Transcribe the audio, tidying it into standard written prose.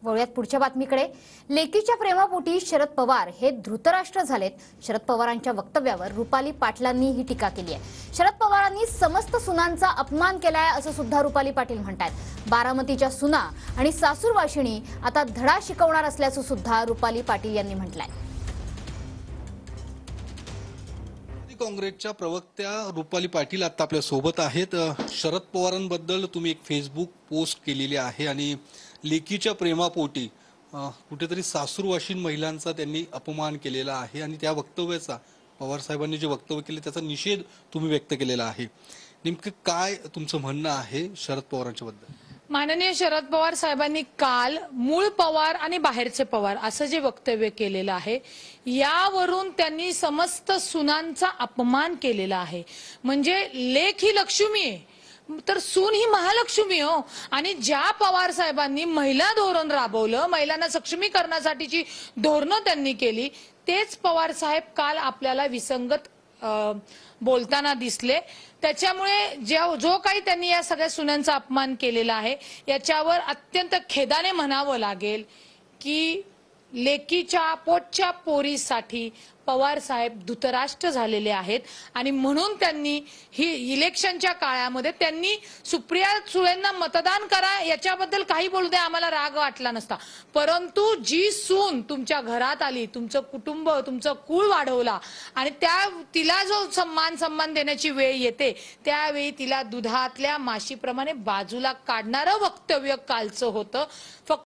वळूयात पुढच्या बातमीकडे। लेकीच्या प्रेमापोटी शरद पवार हे धृतराष्ट्र झालेत। शरद पवारांच्या वक्तव्यावर रुपाली पाटलांनी ही टीका केली आहे। शरद पवारांनी समस्त सुनांचा अपमान केलाय असं सुद्धा रुपाली पाटील म्हणतात। बारामतीच्या सुना आणि सासूरवाशिणी आता धडा शिकवणार असल्याचं सुद्धा रुपाली पाटील यांनी म्हटलंय। काँग्रेसच्या प्रवक्त्या रुपाली पाटील आता आपल्या सोबत आहेत। शरद पवारांबद्दल तुम्ही एक फेसबुक पोस्ट केलेली आहे आणि लेकीच्या प्रेमापोटी कुठेतरी सासूरवाशीण महिलांचा त्यांनी अपमान केलेला आहे आणि त्या वक्तव्याचा पवार साहेबांनी जे वक्तव्य केले त्याचा निषेध तुम्ही व्यक्त केलेला आहे। नेमकं काय तुमचं म्हणणं आहे शरद पवारांच्या बद्दल? माननीय शरद पवार साहेबांनी काल मूळ पवार आणि बाहेरचे पवार असं जे वक्तव्य केलेलं आहे यावरून त्यांनी समस्त सुनांचा अपमान केलेला आहे। म्हणजे लेक ही लक्ष्मी आहे तर सून ही महालक्ष्मी हो। आणि ज्या पवार साहेबांनी महिला धोरण राबवलं, महिलांना सक्षमीकरणासाठीची धोरणं त्यांनी केली, तेच पवार साहेब काल आपल्याला विसंगत बोलताना दिसले। त्याच्यामुळे जो काही त्यांनी या सगळ्या सुनांचा अपमान केलेला आहे याच्यावर अत्यंत खेदाने म्हणावं लागेल की लेकीच्या पोटच्या पोरीसाठी पवार साहेब धृतराष्ट्र झालेले आहेत। आणि म्हणून त्यांनी ही इलेक्शनच्या काळामध्ये त्यांनी सुप्रिया सुळेंना मतदान करा याच्याबद्दल काही बोलू दे, आम्हाला राग वाटला नसता, परंतु जी सून तुमच्या घरात आली, तुमचं कुटुंब तुमचं कुळ वाढवला आणि तिला जो सन्मान देण्याची वेळ येते त्यावेळी तिला दुधातल्या माशीप्रमाणे बाजूला काढणारं वक्तव्य कालचं होतं। फक्त